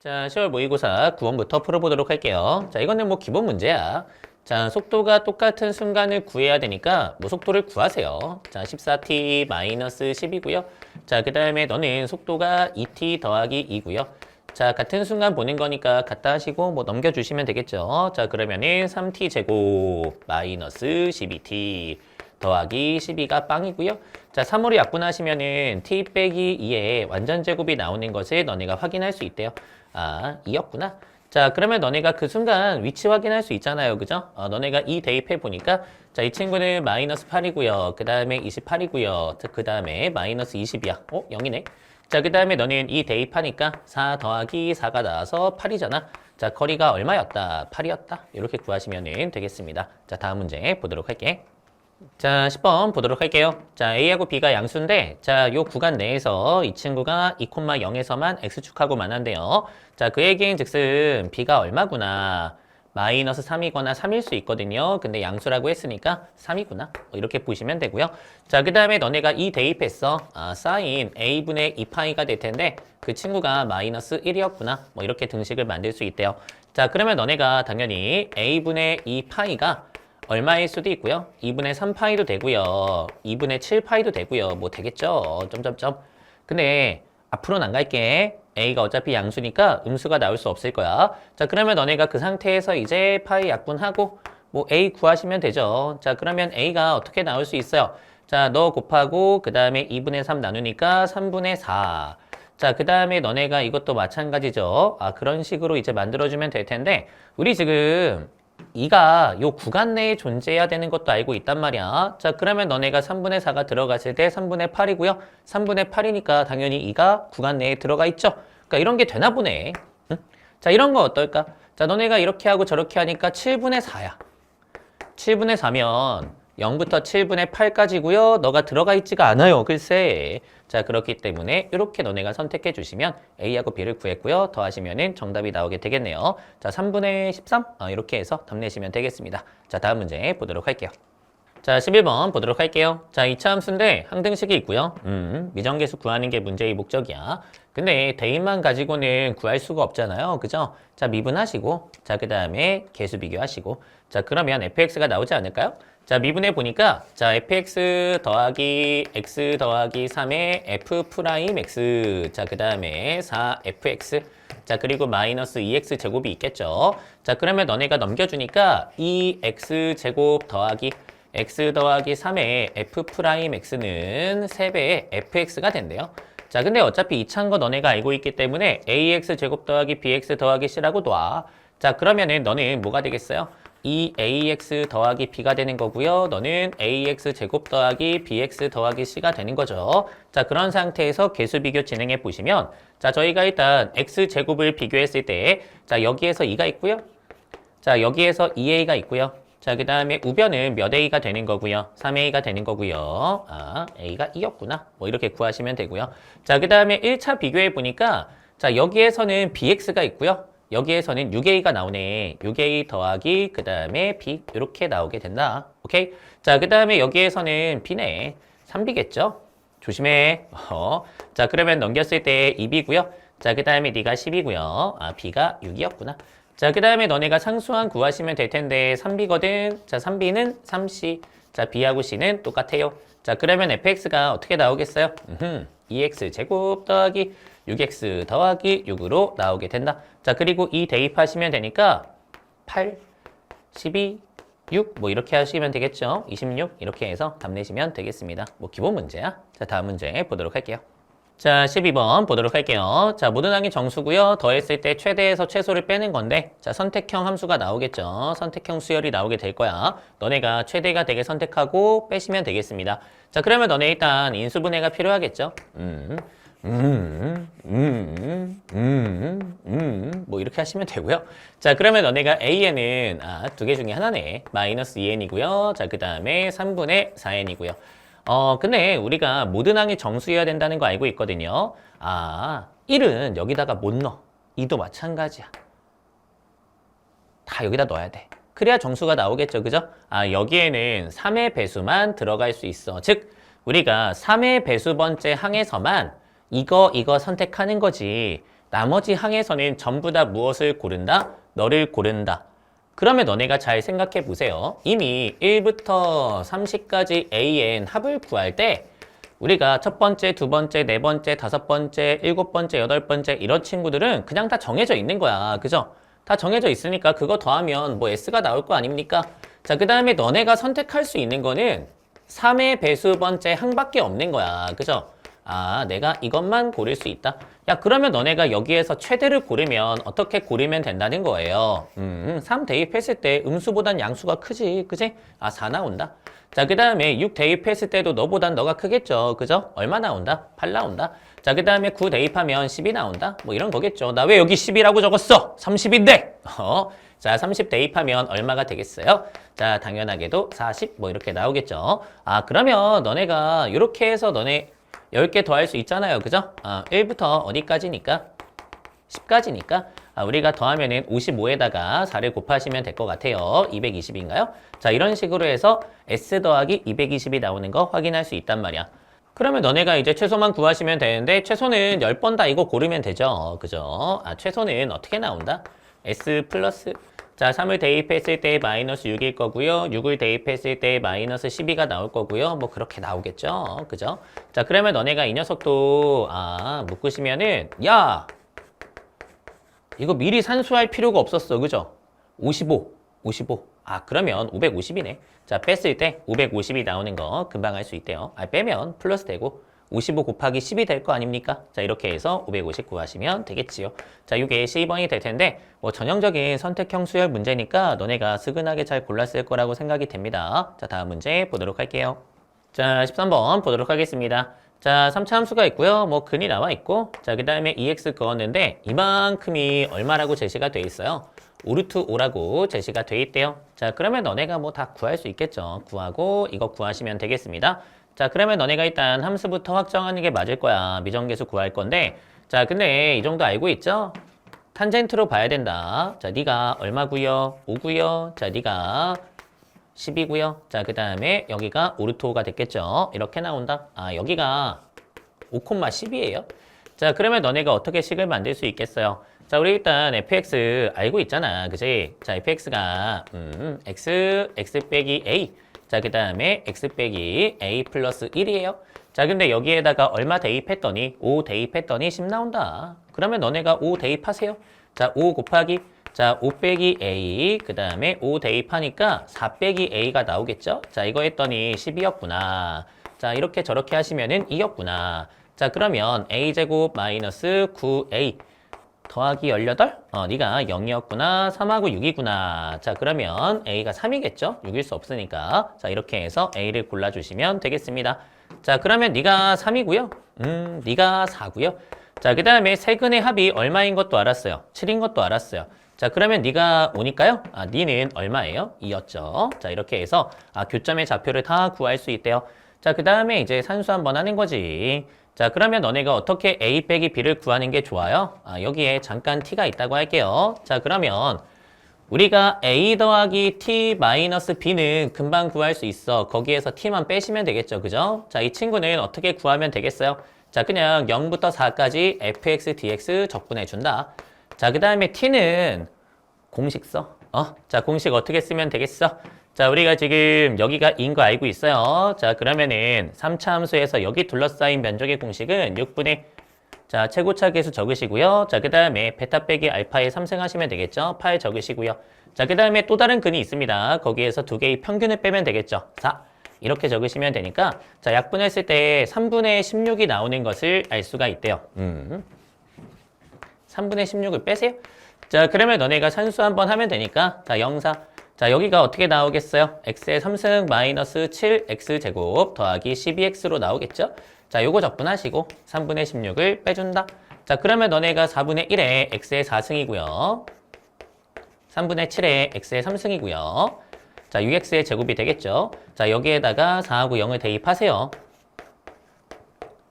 자, 10월 모의고사 9원부터 풀어보도록 할게요. 자, 이거는 뭐 기본 문제야. 자, 속도가 똑같은 순간을 구해야 되니까 뭐 속도를 구하세요. 자, 14t 마이너스 10이고요. 자, 그 다음에 너는 속도가 2t 더하기 2고요. 자, 같은 순간 보는 거니까 갖다 하시고 뭐 넘겨주시면 되겠죠. 자, 그러면은 3t 제곱 마이너스 12t 더하기 12가 빵이고요. 자, 3으로 약분하시면은 t 빼기 2의 완전 제곱이 나오는 것을 너네가 확인할 수 있대요. 아, 2였구나. 자, 그러면 너네가 그 순간 위치 확인할 수 있잖아요. 그죠? 너네가 2 대입해 보니까 자, 이 친구는 마이너스 8이고요. 그 다음에 28이고요. 그 다음에 마이너스 20이야. 0이네. 자, 그 다음에 너는 2 대입하니까 4 더하기 4가 나와서 8이잖아. 자, 거리가 얼마였다? 8이었다. 이렇게 구하시면 되겠습니다. 자, 다음 문제 보도록 할게. 자, 10번 보도록 할게요. 자, A하고 B가 양수인데, 자, 요 구간 내에서 이 친구가 2,0에서만 X축하고만 한대요. 자, 그 얘기인 즉슨 B가 얼마구나. 마이너스 3이거나 3일 수 있거든요. 근데 양수라고 했으니까 3이구나. 이렇게 보시면 되고요. 자, 그 다음에 너네가 2 대입했어. 사인 A분의 2파이가 될 텐데, 그 친구가 마이너스 1이었구나. 뭐 이렇게 등식을 만들 수 있대요. 자, 그러면 너네가 당연히 A분의 2파이가 얼마일 수도 있고요. 2분의 3파이도 되고요. 2분의 7파이도 되고요. 뭐 되겠죠. 점점점. 근데 앞으로는 안 갈게. A가 어차피 양수니까 음수가 나올 수 없을 거야. 자, 그러면 너네가 그 상태에서 이제 파이 약분하고 뭐 A 구하시면 되죠. 자, 그러면 A가 어떻게 나올 수 있어요? 자, 너 곱하고 그 다음에 2분의 3 나누니까 3분의 4. 자, 그 다음에 너네가 이것도 마찬가지죠. 그런 식으로 이제 만들어주면 될 텐데 우리 지금 2가 요 구간 내에 존재해야 되는 것도 알고 있단 말이야. 자, 그러면 너네가 3분의 4가 들어갔을 때 3분의 8이고요. 3분의 8이니까 당연히 2가 구간 내에 들어가 있죠. 그러니까 이런 게 되나 보네. 응? 자, 이런 거 어떨까? 자, 너네가 이렇게 하고 저렇게 하니까 7분의 4야. 7분의 4면 0부터 7분의 8까지고요. 너가 들어가 있지가 않아요. 글쎄. 자, 그렇기 때문에 이렇게 너네가 선택해 주시면 A하고 B를 구했고요. 더하시면 정답이 나오게 되겠네요. 자, 3분의 13? 이렇게 해서 답 내시면 되겠습니다. 자, 다음 문제 보도록 할게요. 자, 11번 보도록 할게요. 자, 2차 함수인데 항등식이 있고요. 미정계수 구하는 게 문제의 목적이야. 근데 대입만 가지고는 구할 수가 없잖아요. 그죠? 자, 미분하시고, 자, 그 다음에 계수 비교하시고, 자, 그러면 fx가 나오지 않을까요? 자, 미분해 보니까, 자, fx 더하기 x 더하기 3의 f 프라임 x, 자, 그 다음에 4fx, 자, 그리고 마이너스 2x 제곱이 있겠죠. 자, 그러면 너네가 넘겨주니까 2x 제곱 더하기 x 더하기 3의 f 프라임 x는 3배의 fx가 된대요. 자, 근데 어차피 이 차인 거 너네가 알고 있기 때문에 ax 제곱 더하기 bx 더하기 c라고 놔. 자, 그러면은 너는 뭐가 되겠어요? 2ax 더하기 b가 되는 거고요. 너는 ax 제곱 더하기 bx 더하기 c가 되는 거죠. 자, 그런 상태에서 계수 비교 진행해 보시면 자, 저희가 일단 x 제곱을 비교했을 때 자, 여기에서 2가 있고요. 자, 여기에서 2a가 있고요. 자, 그 다음에 우변은 몇 A가 되는 거고요. 3A가 되는 거고요. A가 2였구나. 뭐 이렇게 구하시면 되고요. 자, 그 다음에 1차 비교해 보니까 자, 여기에서는 BX가 있고요. 여기에서는 6A가 나오네. 6A 더하기 그 다음에 B 이렇게 나오게 된다. 오케이? 자, 그 다음에 여기에서는 B네. 3B겠죠? 조심해. 자, 그러면 넘겼을 때 2B고요. 자, 그 다음에 D가 10이고요. B가 6이었구나. 자, 그 다음에 너네가 상수항 구하시면 될 텐데 3B거든. 자, 3B는 3C. 자, B하고 C는 똑같아요. 자, 그러면 fx가 어떻게 나오겠어요? 2x 제곱 더하기 6x 더하기 6으로 나오게 된다. 자, 그리고 2 대입하시면 되니까 8, 12, 6 뭐 이렇게 하시면 되겠죠. 26 이렇게 해서 답 내시면 되겠습니다. 뭐 기본 문제야. 자, 다음 문제 보도록 할게요. 자, 12번 보도록 할게요. 자, 모든 항이 정수고요. 더했을 때 최대에서 최소를 빼는 건데 자, 선택형 함수가 나오겠죠. 선택형 수열이 나오게 될 거야. 너네가 최대가 되게 선택하고 빼시면 되겠습니다. 자, 그러면 너네 일단 인수분해가 필요하겠죠. 뭐 이렇게 하시면 되고요. 자, 그러면 너네가 A에는 두 개 중에 하나네. 마이너스 2n이고요. 자, 그 다음에 3분의 4n이고요. 근데 우리가 모든 항이 정수여야 된다는 거 알고 있거든요. 1은 여기다가 못 넣어. 2도 마찬가지야. 다 여기다 넣어야 돼. 그래야 정수가 나오겠죠. 그죠? 여기에는 3의 배수만 들어갈 수 있어. 즉, 우리가 3의 배수 번째 항에서만 이거 선택하는 거지. 나머지 항에서는 전부 다 무엇을 고른다? 너를 고른다. 그러면 너네가 잘 생각해 보세요. 이미 1부터 30까지 AN 합을 구할 때 우리가 첫 번째, 두 번째, 네 번째, 다섯 번째, 일곱 번째, 여덟 번째 이런 친구들은 그냥 다 정해져 있는 거야. 그죠? 다 정해져 있으니까 그거 더하면 뭐 S가 나올 거 아닙니까? 자, 그 다음에 너네가 선택할 수 있는 거는 3의 배수 번째 항밖에 없는 거야. 그죠? 아, 내가 이것만 고를 수 있다. 야, 그러면 너네가 여기에서 최대를 고르면 어떻게 고르면 된다는 거예요. 3 대입했을 때 음수보단 양수가 크지. 그지? 아, 4 나온다. 자, 그 다음에 6 대입했을 때도 너보단 너가 크겠죠. 그죠? 얼마 나온다? 8 나온다. 자, 그 다음에 9 대입하면 10이 나온다. 뭐 이런 거겠죠. 나 왜 여기 10이라고 적었어? 30인데! 자, 30 대입하면 얼마가 되겠어요? 자, 당연하게도 40 뭐 이렇게 나오겠죠. 아, 그러면 너네가 이렇게 해서 너네 10개 더 할 수 있잖아요. 그죠? 1부터 어디까지니까? 10까지니까 우리가 더하면은 55에다가 4를 곱하시면 될 것 같아요. 220인가요? 자, 이런 식으로 해서 S 더하기 220이 나오는 거 확인할 수 있단 말이야. 그러면 너네가 이제 최소만 구하시면 되는데 최소는 10번 다 이거 고르면 되죠. 그죠? 최소는 어떻게 나온다? S 플러스 자, 3을 대입했을 때 마이너스 6일 거고요. 6을 대입했을 때 마이너스 12가 나올 거고요. 뭐 그렇게 나오겠죠. 그죠? 자, 그러면 너네가 이 녀석도 묶으시면은 야! 이거 미리 산수할 필요가 없었어. 그죠? 55. 그러면 550이네. 자, 뺐을 때 550이 나오는 거 금방 할 수 있대요. 빼면 플러스 되고 55 곱하기 10이 될 거 아닙니까? 자, 이렇게 해서 550 구하시면 되겠지요. 자, 이게 12번이 될 텐데 뭐 전형적인 선택형 수열 문제니까 너네가 스근하게 잘 골랐을 거라고 생각이 됩니다. 자, 다음 문제 보도록 할게요. 자, 13번 보도록 하겠습니다. 자, 3차 함수가 있고요. 뭐 근이 나와 있고 자, 그 다음에 EX 그었는데 이만큼이 얼마라고 제시가 돼 있어요? 5루트 5라고 제시가 돼 있대요. 자, 그러면 너네가 뭐 다 구할 수 있겠죠. 구하고 이거 구하시면 되겠습니다. 자, 그러면 너네가 일단 함수부터 확정하는 게 맞을 거야. 미정계수 구할 건데 자, 근데 이 정도 알고 있죠? 탄젠트로 봐야 된다. 자, 네가 얼마고요? 5고요. 자, 네가 10이고요. 자, 그 다음에 여기가 5루트 5가 됐겠죠? 이렇게 나온다. 여기가 5,10이에요. 자, 그러면 너네가 어떻게 식을 만들 수 있겠어요? 자, 우리 일단 fx 알고 있잖아. 그지? 자, fx가 x 빼기 a 자, 그 다음에 x 빼기 a 플러스 1이에요. 자, 근데 여기에다가 얼마 대입했더니 5 대입했더니 10 나온다. 그러면 너네가 5 대입하세요. 자, 5 곱하기 자, 5 빼기 a 그 다음에 5 대입하니까 4 빼기 a가 나오겠죠? 자, 이거 했더니 10이었구나. 자, 이렇게 저렇게 하시면은 2였구나. 자, 그러면 a제곱 마이너스 9a 더하기 18? 네가 0이었구나. 3하고 6이구나. 자, 그러면 A가 3이겠죠? 6일 수 없으니까. 자, 이렇게 해서 A를 골라주시면 되겠습니다. 자, 그러면 네가 3이고요. 네가 4고요. 자, 그 다음에 세근의 합이 얼마인 것도 알았어요. 7인 것도 알았어요. 자, 그러면 네가 5니까요? 니는 얼마예요? 2였죠. 자, 이렇게 해서 교점의 좌표를 다 구할 수 있대요. 자, 그 다음에 이제 산수 한번 하는 거지. 자, 그러면 너네가 어떻게 A 빼기 B를 구하는 게 좋아요? 여기에 잠깐 T가 있다고 할게요. 자, 그러면 우리가 A 더하기 T 마이너스 B는 금방 구할 수 있어. 거기에서 T만 빼시면 되겠죠. 그죠? 자, 이 친구는 어떻게 구하면 되겠어요? 자, 그냥 0부터 4까지 fx, dx 적분해준다. 자, 그 다음에 T는 공식 써. 자, 공식 어떻게 쓰면 되겠어? 자, 우리가 지금 여기가 2인 거 알고 있어요. 자, 그러면은 3차 함수에서 여기 둘러싸인 면적의 공식은 6분의 자, 최고차 계수 적으시고요. 자, 그 다음에 베타 빼기 알파에 3승 하시면 되겠죠. 8 적으시고요. 자, 그 다음에 또 다른 근이 있습니다. 거기에서 두 개의 평균을 빼면 되겠죠. 4. 이렇게 적으시면 되니까 자, 약분했을 때 3분의 16이 나오는 것을 알 수가 있대요. 3분의 16을 빼세요. 자, 그러면 너네가 산수 한번 하면 되니까 자, 0, 4. 자, 여기가 어떻게 나오겠어요? x의 3승 마이너스 7x제곱 더하기 12x로 나오겠죠? 자, 요거 적분하시고 3분의 16을 빼준다. 자, 그러면 너네가 4분의 1에 x의 4승이고요. 3분의 7에 x의 3승이고요. 자, 6x의 제곱이 되겠죠? 자, 여기에다가 4하고 0을 대입하세요.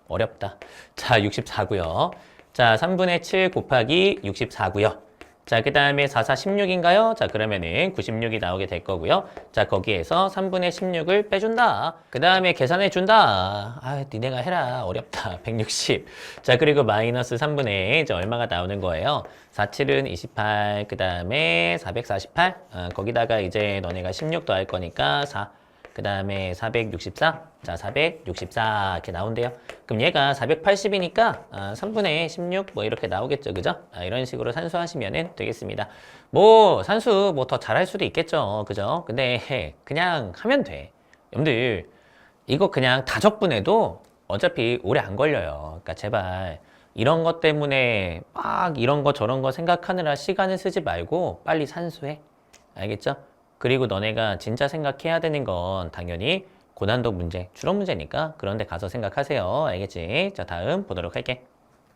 어렵다. 자, 64고요. 자, 3분의 7 곱하기 64고요. 자, 그 다음에 4, 4, 16인가요? 자, 그러면은 96이 나오게 될 거고요. 자, 거기에서 3분의 16을 빼준다. 그 다음에 계산해준다. 아, 니네가 해라. 어렵다. 160. 자, 그리고 마이너스 3분의 이제 얼마가 나오는 거예요? 4, 7은 28. 그 다음에 448. 거기다가 이제 너네가 16 더할 거니까 4. 그 다음에 464. 자, 464 이렇게 나온대요. 그럼 얘가 480이니까 3분의 16 뭐 이렇게 나오겠죠. 그죠? 이런 식으로 산수하시면 되겠습니다. 뭐 산수 뭐 더 잘할 수도 있겠죠. 그죠? 근데 그냥 하면 돼. 여러분들 이거 그냥 다적분해도 어차피 오래 안 걸려요. 그러니까 제발 이런 것 때문에 막 이런 거 저런 거 생각하느라 시간을 쓰지 말고 빨리 산수해. 알겠죠? 그리고 너네가 진짜 생각해야 되는 건 당연히 고난도 문제, 추론 문제니까 그런 데 가서 생각하세요. 알겠지? 자, 다음 보도록 할게.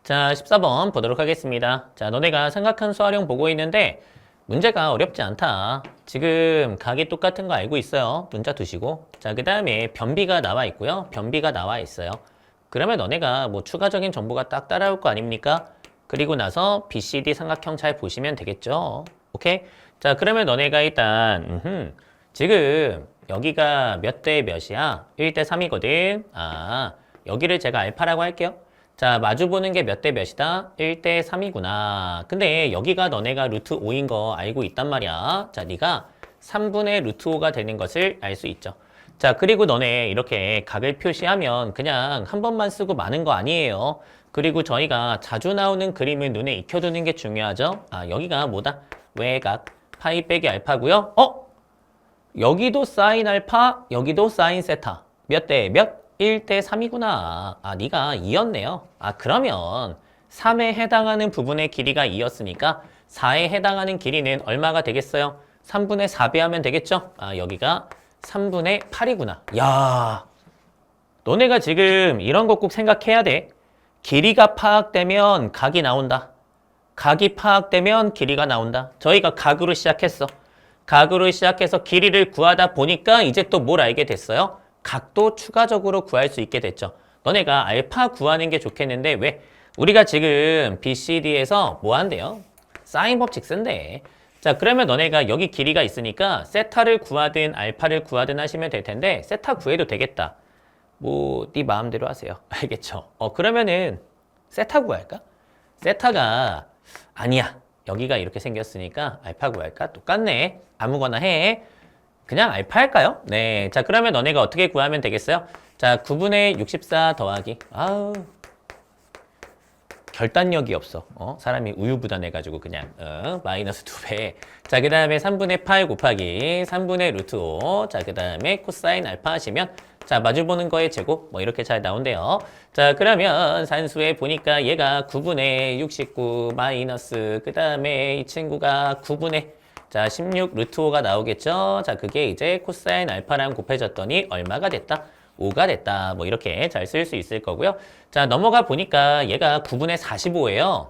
자, 14번 보도록 하겠습니다. 자, 너네가 삼각함수 수활용 보고 있는데 문제가 어렵지 않다. 지금 각이 똑같은 거 알고 있어요. 문자 두시고. 자, 그 다음에 변비가 나와 있고요. 변비가 나와 있어요. 그러면 너네가 뭐 추가적인 정보가 딱 따라올 거 아닙니까? 그리고 나서 BCD 삼각형 잘 보시면 되겠죠. 오케이? 자, 그러면 너네가 일단 지금 여기가 몇 대 몇이야? 1대 3이거든. 여기를 제가 알파라고 할게요. 자, 마주보는 게 몇 대 몇이다? 1대 3이구나. 근데 여기가 너네가 루트 5인 거 알고 있단 말이야. 자, 네가 3분의 루트 5가 되는 것을 알 수 있죠. 자, 그리고 너네 이렇게 각을 표시하면 그냥 한 번만 쓰고 마는 거 아니에요. 그리고 저희가 자주 나오는 그림을 눈에 익혀두는 게 중요하죠. 여기가 뭐다? 외각. 파이 빼기 알파고요. 여기도 사인 알파, 여기도 사인 세타. 몇 대 몇? 1대 3이구나. 네가 2였네요. 그러면 3에 해당하는 부분의 길이가 2였으니까 4에 해당하는 길이는 얼마가 되겠어요? 3분의 4배하면 되겠죠? 여기가 3분의 8이구나. 야, 너네가 지금 이런 거 꼭 생각해야 돼. 길이가 파악되면 각이 나온다. 각이 파악되면 길이가 나온다. 저희가 각으로 시작했어. 각으로 시작해서 길이를 구하다 보니까 이제 또 뭘 알게 됐어요? 각도 추가적으로 구할 수 있게 됐죠. 너네가 알파 구하는 게 좋겠는데 왜? 우리가 지금 BCD에서 뭐 한대요? 사인 법칙 쓴대. 자, 그러면 너네가 여기 길이가 있으니까 세타를 구하든 알파를 구하든 하시면 될 텐데 세타 구해도 되겠다. 뭐 네 마음대로 하세요. 알겠죠? 그러면은 세타 구할까? 세타가 아니야. 여기가 이렇게 생겼으니까 알파 구할까? 똑같네. 아무거나 해. 그냥 알파 할까요? 네. 자, 그러면 너네가 어떻게 구하면 되겠어요? 자, 9분의 64 더하기. 결단력이 없어. 사람이 우유부단해가지고 그냥 마이너스 2배. 자, 그 다음에 3분의 8 곱하기 3분의 루트 5. 자, 그 다음에 코사인 알파 하시면 자, 마주보는 거의 제곱 뭐 이렇게 잘 나온대요. 자, 그러면 산수에 보니까 얘가 9분의 69 마이너스 그 다음에 이 친구가 9분의 자, 16 루트 5가 나오겠죠. 자, 그게 이제 코사인 알파랑 곱해졌더니 얼마가 됐다? 5가 됐다. 뭐 이렇게 잘 쓸 수 있을 거고요. 자, 넘어가 보니까 얘가 9분의 45예요.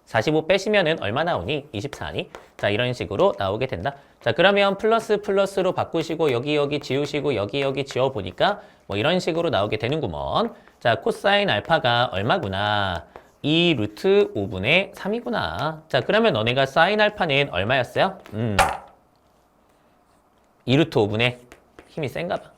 45 빼시면은 얼마 나오니? 24니? 자, 이런 식으로 나오게 된다. 자, 그러면 플러스 플러스로 바꾸시고 여기 지우시고 여기 지워보니까 뭐 이런 식으로 나오게 되는구먼. 자, 코사인 알파가 얼마구나? 2 루트 5분의 3이구나. 자, 그러면 너네가 사인 알파는 얼마였어요? 2 루트 5분의 힘이 센가 봐.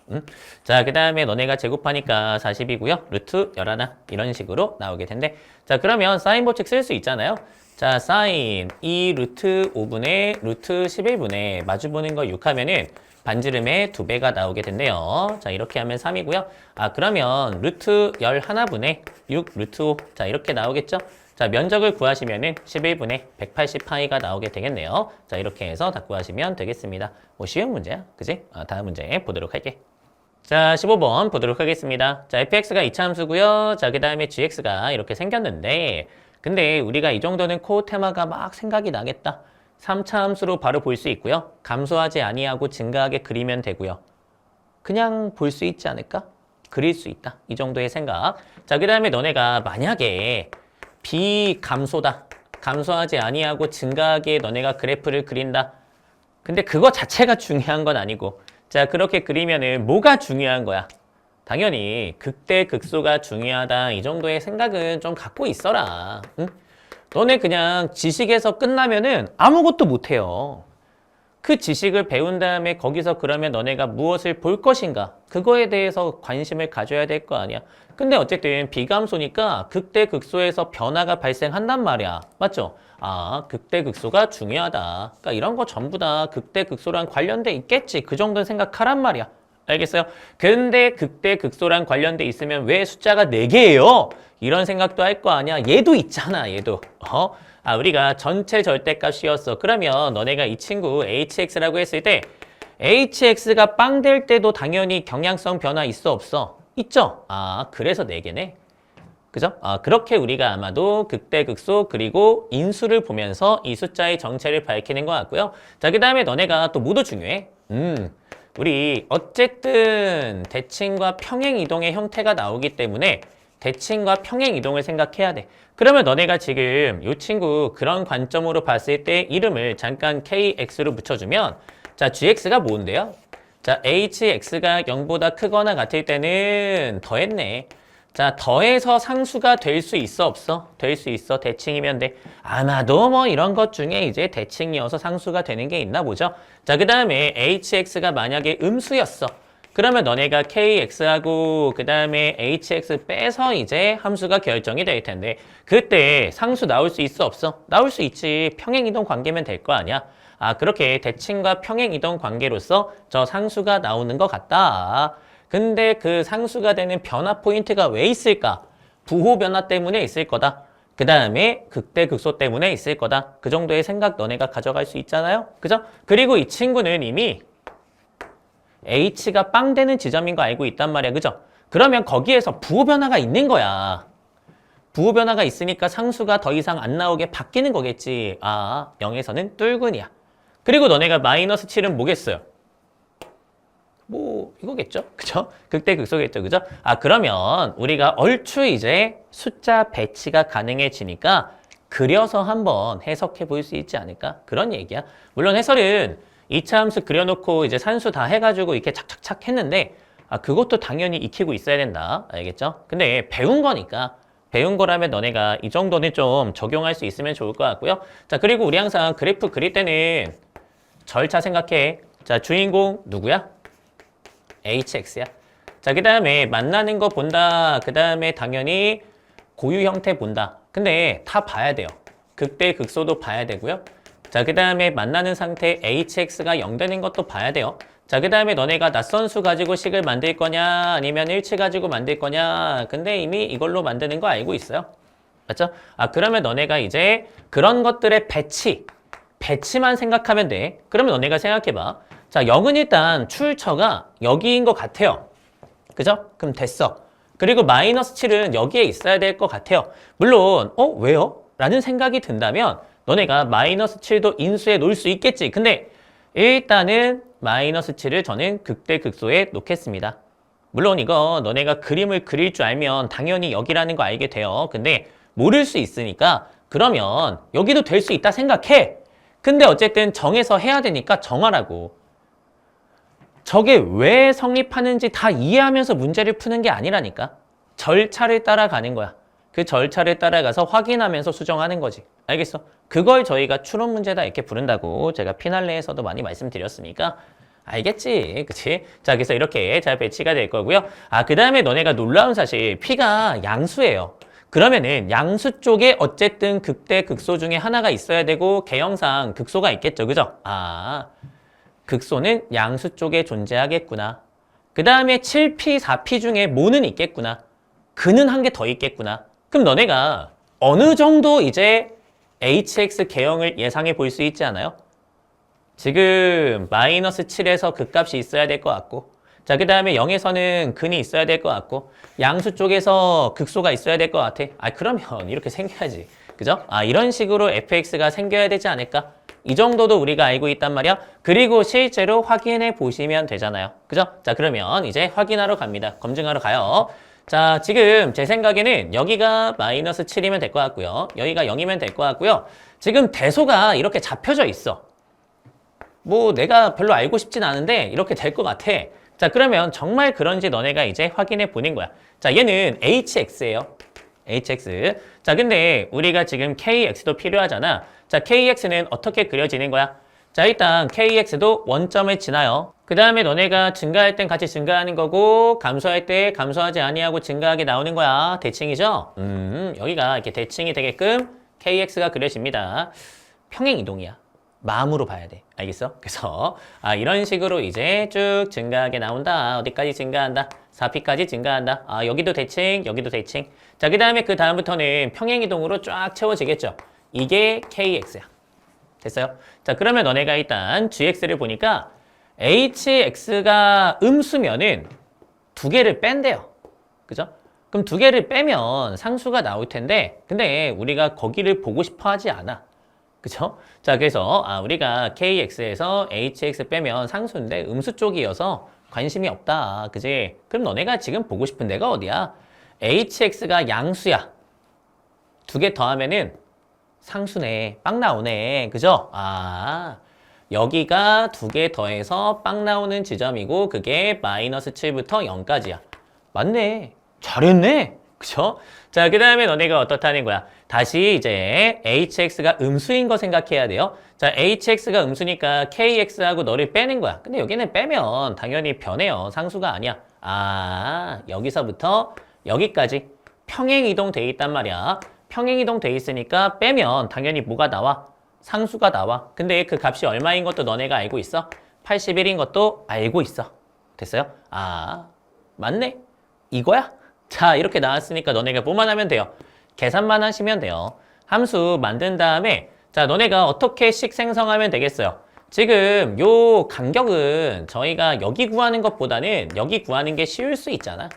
자, 그 다음에 너네가 제곱하니까 40이고요. 루트 11 이런 식으로 나오게 된대. 자, 그러면 사인 법칙 쓸 수 있잖아요. 자, 사인 2 루트 5분의 루트 11분의 마주보는 거 6 하면은 반지름의 2배가 나오게 된대요. 자, 이렇게 하면 3이고요. 그러면 루트 11분의 6 루트 5. 자, 이렇게 나오겠죠? 자, 면적을 구하시면은 11분의 180파이가 나오게 되겠네요. 자, 이렇게 해서 다 구하시면 되겠습니다. 뭐 쉬운 문제야. 그지? 다음 문제 보도록 할게. 자, 15번 보도록 하겠습니다. 자, fx가 이차함수고요. 자, 그 다음에 gx가 이렇게 생겼는데 근데 우리가 이 정도는 코어 테마가 막 생각이 나겠다. 3차 함수로 바로 볼 수 있고요. 감소하지 아니하고 증가하게 그리면 되고요. 그냥 볼 수 있지 않을까? 그릴 수 있다. 이 정도의 생각. 자, 그 다음에 너네가 만약에 비감소다. 감소하지 아니하고 증가하게 너네가 그래프를 그린다. 근데 그거 자체가 중요한 건 아니고 자, 그렇게 그리면은 뭐가 중요한 거야? 당연히 극대 극소가 중요하다. 이 정도의 생각은 좀 갖고 있어라. 응? 너네 그냥 지식에서 끝나면은 아무것도 못해요. 그 지식을 배운 다음에 거기서 그러면 너네가 무엇을 볼 것인가? 그거에 대해서 관심을 가져야 될 거 아니야. 근데 어쨌든 비감소니까 극대극소에서 변화가 발생한단 말이야. 맞죠? 아, 극대극소가 중요하다. 그러니까 이런 거 전부 다 극대극소랑 관련돼 있겠지. 그 정도는 생각하란 말이야. 알겠어요? 근데 극대극소랑 관련돼 있으면 왜 숫자가 4개예요? 이런 생각도 할 거 아니야. 얘도 있잖아, 얘도. 아, 우리가 전체 절대값이었어. 그러면 너네가 이 친구 hx라고 했을 때 hx가 빵 될 때도 당연히 경향성 변화 있어, 없어? 있죠? 아, 그래서 4개네. 그죠? 아, 그렇게 우리가 아마도 극대극소 그리고 인수를 보면서 이 숫자의 정체를 밝히는 것 같고요. 자, 그 다음에 너네가 또 뭐도 중요해? 우리 어쨌든 대칭과 평행이동의 형태가 나오기 때문에 대칭과 평행이동을 생각해야 돼. 그러면 너네가 지금 이 친구 그런 관점으로 봤을 때 이름을 잠깐 kx로 붙여주면 자, gx가 뭔데요? 자, hx가 0보다 크거나 같을 때는 더했네. 자, 더해서 상수가 될 수 있어, 없어? 될 수 있어. 대칭이면 돼. 아마도 뭐 이런 것 중에 이제 대칭이어서 상수가 되는 게 있나 보죠. 자, 그 다음에 hx가 만약에 음수였어. 그러면 너네가 kx하고 그 다음에 hx 빼서 이제 함수가 결정이 될 텐데 그때 상수 나올 수 있어, 없어? 나올 수 있지. 평행이동 관계면 될 거 아니야. 아, 그렇게 대칭과 평행이동 관계로서 저 상수가 나오는 것 같다. 근데 그 상수가 되는 변화 포인트가 왜 있을까? 부호 변화 때문에 있을 거다. 그 다음에 극대극소 때문에 있을 거다. 그 정도의 생각 너네가 가져갈 수 있잖아요. 그죠? 그리고 이 친구는 이미 h가 빵 되는 지점인 거 알고 있단 말이야. 그죠? 그러면 거기에서 부호 변화가 있는 거야. 부호 변화가 있으니까 상수가 더 이상 안 나오게 바뀌는 거겠지. 아, 0에서는 뚫근이야. 그리고 너네가 마이너스 7은 뭐겠어요? 뭐 이거겠죠? 그죠? 극대극소겠죠? 그죠? 아, 그러면 우리가 얼추 이제 숫자 배치가 가능해지니까 그려서 한번 해석해 볼 수 있지 않을까? 그런 얘기야. 물론 해설은 2차 함수 그려놓고 이제 산수 다 해가지고 이렇게 착착착 했는데 아, 그것도 당연히 익히고 있어야 된다. 알겠죠? 근데 배운 거니까 배운 거라면 너네가 이 정도는 좀 적용할 수 있으면 좋을 것 같고요. 자, 그리고 우리 항상 그래프 그릴 때는 절차 생각해. 자, 주인공 누구야? hx야. 자, 그 다음에 만나는 거 본다. 그 다음에 당연히 고유 형태 본다. 근데 다 봐야 돼요. 극대 극소도 봐야 되고요. 자, 그 다음에 만나는 상태 hx가 0 되는 것도 봐야 돼요. 자, 그 다음에 너네가 낯선 수 가지고 식을 만들 거냐 아니면 일치 가지고 만들 거냐. 근데 이미 이걸로 만드는 거 알고 있어요. 맞죠? 아, 그러면 너네가 이제 그런 것들의 배치만 생각하면 돼. 그러면 너네가 생각해봐. 자, 0은 일단 출처가 여기인 것 같아요. 그죠? 그럼 됐어. 그리고 마이너스 7은 여기에 있어야 될 것 같아요. 물론 왜요? 라는 생각이 든다면 너네가 마이너스 7도 인수에 놓을 수 있겠지. 근데 일단은 마이너스 7을 저는 극대극소에 놓겠습니다. 물론 이거 너네가 그림을 그릴 줄 알면 당연히 여기라는 거 알게 돼요. 근데 모를 수 있으니까 그러면 여기도 될 수 있다 생각해. 근데 어쨌든 정해서 해야 되니까 정하라고. 저게 왜 성립하는지 다 이해하면서 문제를 푸는 게 아니라니까. 절차를 따라가는 거야. 그 절차를 따라가서 확인하면서 수정하는 거지. 알겠어? 그걸 저희가 추론 문제다 이렇게 부른다고 제가 피날레에서도 많이 말씀드렸으니까 알겠지? 그치? 자, 그래서 이렇게 잘 배치가 될 거고요. 아, 그 다음에 너네가 놀라운 사실 P가 양수예요. 그러면은 양수 쪽에 어쨌든 극대 극소 중에 하나가 있어야 되고 개형상 극소가 있겠죠. 그죠? 아, 극소는 양수 쪽에 존재하겠구나. 그 다음에 7P, 4P 중에 뭐는 있겠구나. 그는 한 개 더 있겠구나. 그럼 너네가 어느 정도 이제 HX 개형을 예상해 볼 수 있지 않아요? 지금 마이너스 7에서 극값이 있어야 될 것 같고 자, 그 다음에 0에서는 근이 있어야 될 것 같고 양수 쪽에서 극소가 있어야 될 것 같아. 아, 그러면 이렇게 생겨야지. 그죠? 아, 이런 식으로 fx가 생겨야 되지 않을까? 이 정도도 우리가 알고 있단 말이야. 그리고 실제로 확인해 보시면 되잖아요. 그죠? 자, 그러면 이제 확인하러 갑니다. 검증하러 가요. 자, 지금 제 생각에는 여기가 마이너스 7이면 될 것 같고요. 여기가 0이면 될 것 같고요. 지금 대소가 이렇게 잡혀져 있어. 뭐 내가 별로 알고 싶진 않은데 이렇게 될 것 같아. 자, 그러면 정말 그런지 너네가 이제 확인해 보는 거야. 자, 얘는 hx예요. hx. 자, 근데 우리가 지금 kx도 필요하잖아. 자, kx는 어떻게 그려지는 거야? 자, 일단 kx도 원점을 지나요. 그 다음에 너네가 증가할 땐 같이 증가하는 거고 감소할 때 감소하지 아니하고 증가하게 나오는 거야. 대칭이죠? 여기가 이렇게 대칭이 되게끔 kx가 그려집니다. 평행 이동이야. 마음으로 봐야 돼. 알겠어? 그래서 이런 식으로 이제 쭉 증가하게 나온다. 어디까지 증가한다? 4p까지 증가한다. 여기도 대칭, 여기도 대칭. 자, 그 다음에 그 다음부터는 평행 이동으로 쫙 채워지겠죠. 이게 kx야. 됐어요? 자, 그러면 너네가 일단 gx를 보니까 hx가 음수면은 두 개를 뺀대요. 그죠? 그럼 두 개를 빼면 상수가 나올 텐데 근데 우리가 거기를 보고 싶어 하지 않아. 그죠? 자, 그래서 우리가 kx에서 hx 빼면 상수인데 음수 쪽이어서 관심이 없다. 그지? 그럼 너네가 지금 보고 싶은 데가 어디야? hx가 양수야. 두 개 더하면은 상수네. 빵 나오네. 그죠? 여기가 두 개 더해서 빵 나오는 지점이고 그게 마이너스 7부터 0까지야. 맞네. 잘했네. 그죠? 자, 그 다음에 너네가 어떻다는 거야? 다시 이제 hx가 음수인 거 생각해야 돼요. 자, hx가 음수니까 kx하고 너를 빼는 거야. 근데 여기는 빼면 당연히 변해요. 상수가 아니야. 여기서부터 여기까지 평행 이동돼 있단 말이야. 평행 이동돼 있으니까 빼면 당연히 뭐가 나와? 상수가 나와. 근데 그 값이 얼마인 것도 너네가 알고 있어? 81인 것도 알고 있어. 됐어요? 맞네. 이거야? 자, 이렇게 나왔으니까 너네가 뭐만 하면 돼요? 계산만 하시면 돼요. 함수 만든 다음에 자, 너네가 어떻게씩 생성하면 되겠어요? 지금 요 간격은 저희가 여기 구하는 것보다는 여기 구하는 게 쉬울 수 있잖아.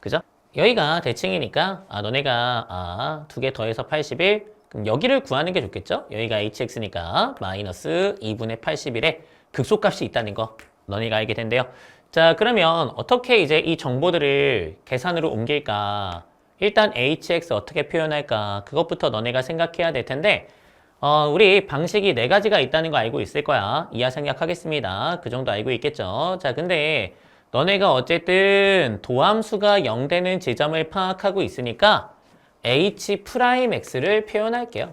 그죠? 여기가 대칭이니까 너네가 두 개 더해서 81 그럼 여기를 구하는 게 좋겠죠? 여기가 hx니까 마이너스 2분의 81에 극소값이 있다는 거 너네가 알게 된대요. 자, 그러면 어떻게 이제 이 정보들을 계산으로 옮길까? 일단 hx 어떻게 표현할까? 그것부터 너네가 생각해야 될 텐데 우리 방식이 네 가지가 있다는 거 알고 있을 거야. 이하 생략하겠습니다. 그 정도 알고 있겠죠? 자, 근데 너네가 어쨌든 도함수가 0 되는 지점을 파악하고 있으니까 h'x를 표현할게요.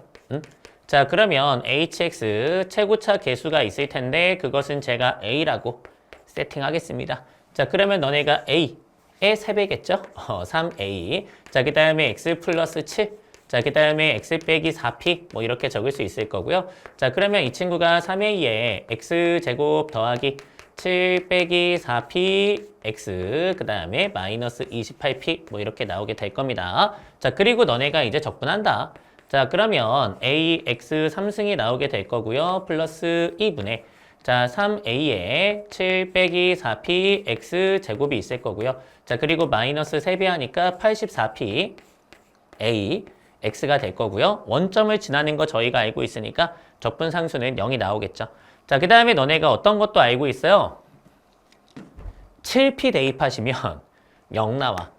자, 그러면 hx 최고차 계수가 있을 텐데 그것은 제가 a라고 세팅하겠습니다. 자, 그러면 너네가 a의 3배겠죠? 3a. 자, 그 다음에 x 플러스 7. 자, 그 다음에 x 빼기 4p 뭐 이렇게 적을 수 있을 거고요. 자, 그러면 이 친구가 3a에 x제곱 더하기 7 빼기 4p x 그 다음에 마이너스 28p 뭐 이렇게 나오게 될 겁니다. 자, 그리고 너네가 이제 적분한다. 자, 그러면 ax 3승이 나오게 될 거고요. 플러스 2분의 자, 3a에 7 빼기 4p x 제곱이 있을 거고요. 자, 그리고 마이너스 3배 하니까 84p a x가 될 거고요. 원점을 지나는 거 저희가 알고 있으니까 적분 상수는 0이 나오겠죠. 자, 그 다음에 너네가 어떤 것도 알고 있어요? 7p 대입하시면 0 나와.